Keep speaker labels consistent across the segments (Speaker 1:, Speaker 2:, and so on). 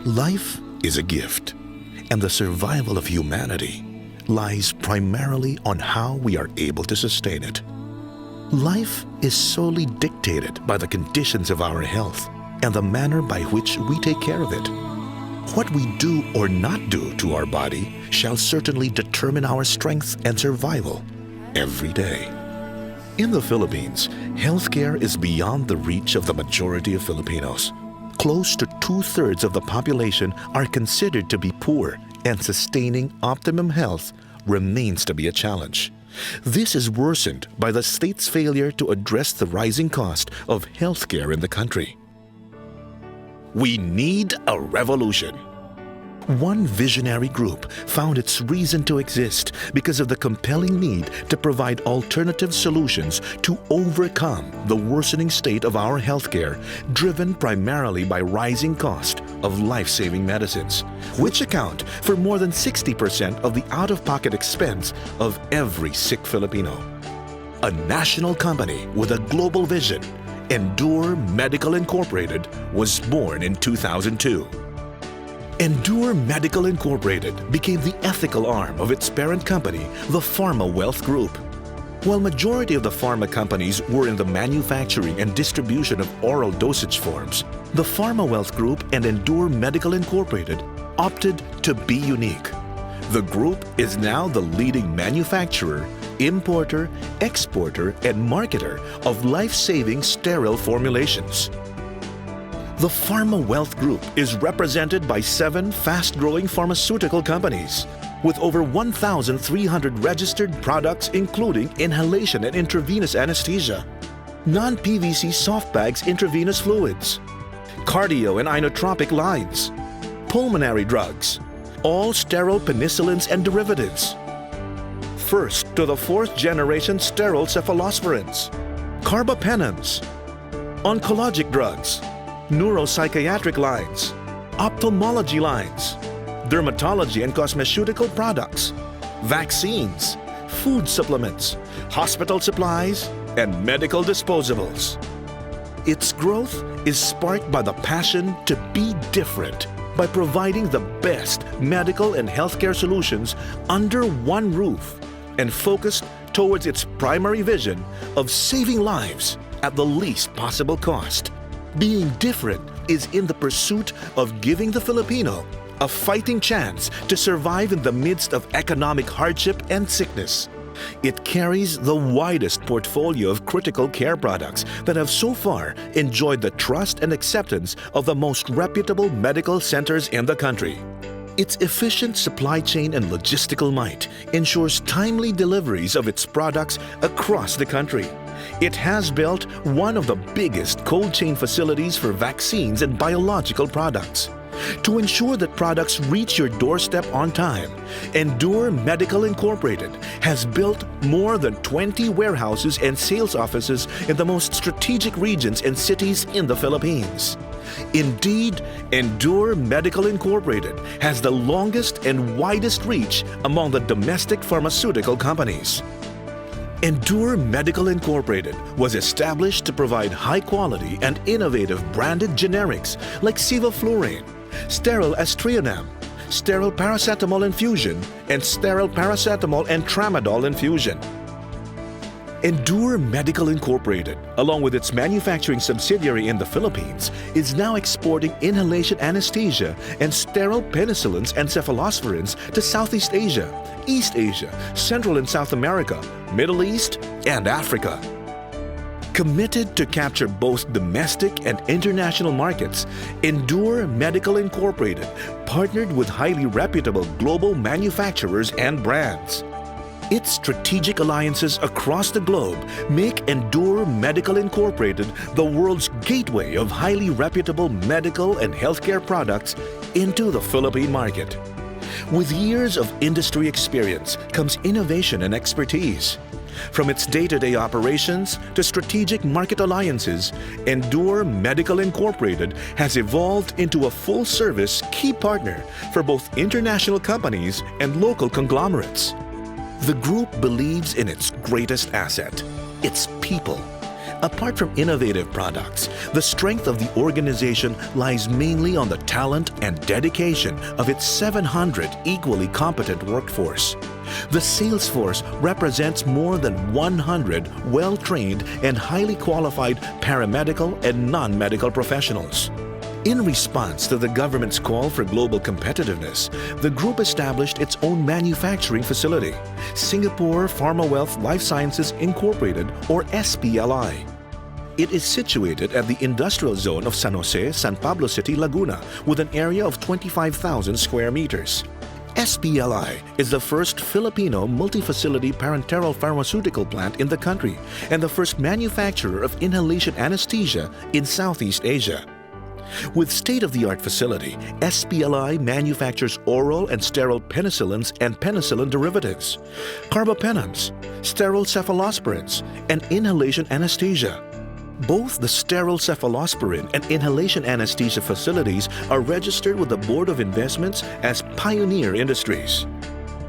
Speaker 1: Life is a gift, and the survival of humanity lies primarily on how we are able to sustain it. Life is solely dictated by the conditions of our health and the manner by which we take care of it. What we do or not do to our body shall certainly determine our strength and survival every day. In the Philippines, healthcare is beyond the reach of the majority of Filipinos. Close to 2/3 of the population are considered to be poor, and sustaining optimum health remains to be a challenge. This is worsened by the state's failure to address the rising cost of healthcare in the country. We need a revolution. One visionary group found its reason to exist because of the compelling need to provide alternative solutions to overcome the worsening state of our healthcare, driven primarily by rising cost of life-saving medicines, which account for more than 60% of the out-of-pocket expense of every sick Filipino. A national company with a global vision, Endure Medical Incorporated, was born in 2002. Endure Medical Incorporated became the ethical arm of its parent company, the Pharma Wealth Group. While majority of the pharma companies were in the manufacturing and distribution of oral dosage forms, the Pharma Wealth Group and Endure Medical Incorporated opted to be unique. The group is now the leading manufacturer, importer, exporter, and marketer of life-saving sterile formulations. The Pharma Wealth Group is represented by 7 fast-growing pharmaceutical companies with over 1,300 registered products, including inhalation and intravenous anesthesia, non-PVC soft bags intravenous fluids, cardio and inotropic lines, pulmonary drugs, all sterile penicillins and derivatives, first to the 4th generation sterile cephalosporins, carbapenems, oncologic drugs, neuropsychiatric lines, ophthalmology lines, dermatology and cosmeceutical products, vaccines, food supplements, hospital supplies, and medical disposables. Its growth is sparked by the passion to be different by providing the best medical and healthcare solutions under one roof and focused towards its primary vision of saving lives at the least possible cost. Being different is in the pursuit of giving the Filipino a fighting chance to survive in the midst of economic hardship and sickness. It carries the widest portfolio of critical care products that have so far enjoyed the trust and acceptance of the most reputable medical centers in the country. Its efficient supply chain and logistical might ensures timely deliveries of its products across the country. It has built one of the biggest cold chain facilities for vaccines and biological products. To ensure that products reach your doorstep on time, Endure Medical Incorporated has built more than 20 warehouses and sales offices in the most strategic regions and cities in the Philippines. Indeed, Endure Medical Incorporated has the longest and widest reach among the domestic pharmaceutical companies. Endure Medical Incorporated was established to provide high-quality and innovative branded generics like sevoflurane, sterile aztreonam, sterile paracetamol infusion, and sterile paracetamol and tramadol infusion. Endure Medical Incorporated, along with its manufacturing subsidiary in the Philippines, is now exporting inhalation anesthesia and sterile penicillins and cephalosporins to Southeast Asia, East Asia, Central and South America, Middle East, and Africa. Committed to capture both domestic and international markets, Endure Medical Incorporated partnered with highly reputable global manufacturers and brands. Its strategic alliances across the globe make Endure Medical Incorporated the world's gateway of highly reputable medical and healthcare products into the Philippine market. With years of industry experience comes innovation and expertise. From its day-to-day operations to strategic market alliances, Endure Medical Incorporated has evolved into a full-service key partner for both international companies and local conglomerates. The group believes in its greatest asset, its people. Apart from innovative products, the strength of the organization lies mainly on the talent and dedication of its 700 equally competent workforce. The sales force represents more than 100 well-trained and highly qualified paramedical and non-medical professionals. In response to the government's call for global competitiveness, the group established its own manufacturing facility, Singapore PharmaWealth Life Sciences Incorporated, or SPLI. It is situated at the industrial zone of San Jose, San Pablo City, Laguna, with an area of 25,000 square meters. SPLI is the first Filipino multi-facility parenteral pharmaceutical plant in the country and the first manufacturer of inhalation anesthesia in Southeast Asia. With state-of-the-art facility, SPLI manufactures oral and sterile penicillins and penicillin derivatives, carbapenems, sterile cephalosporins, and inhalation anesthesia. Both the sterile cephalosporin and inhalation anesthesia facilities are registered with the Board of Investments as pioneer industries.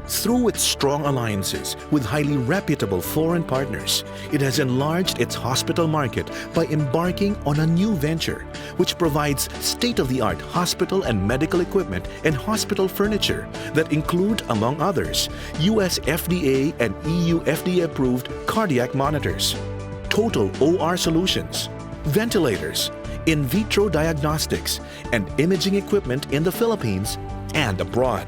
Speaker 1: Through its strong alliances with highly reputable foreign partners, it has enlarged its hospital market by embarking on a new venture, which provides state-of-the-art hospital and medical equipment and hospital furniture that include, among others, US FDA and EU FDA-approved cardiac monitors, total OR solutions, ventilators, in vitro diagnostics, and imaging equipment in the Philippines and abroad.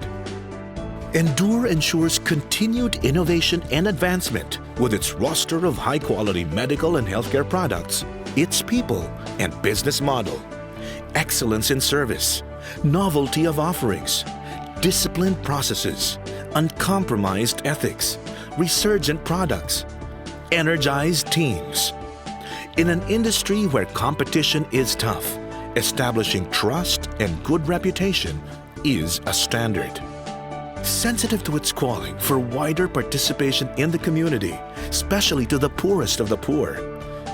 Speaker 1: Endure ensures continued innovation and advancement with its roster of high-quality medical and healthcare products, its people and business model, excellence in service, novelty of offerings, disciplined processes, uncompromised ethics, resurgent products, energized teams. In an industry where competition is tough, establishing trust and good reputation is a standard. Sensitive to its calling for wider participation in the community, especially to the poorest of the poor,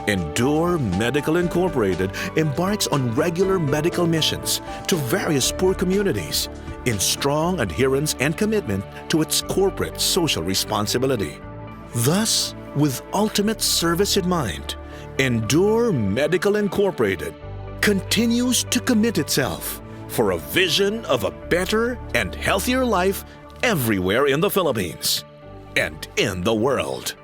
Speaker 1: Endure Medical Incorporated embarks on regular medical missions to various poor communities in strong adherence and commitment to its corporate social responsibility. Thus, with ultimate service in mind, Endure Medical Incorporated continues to commit itself for a vision of a better and healthier life everywhere in the Philippines and in the world.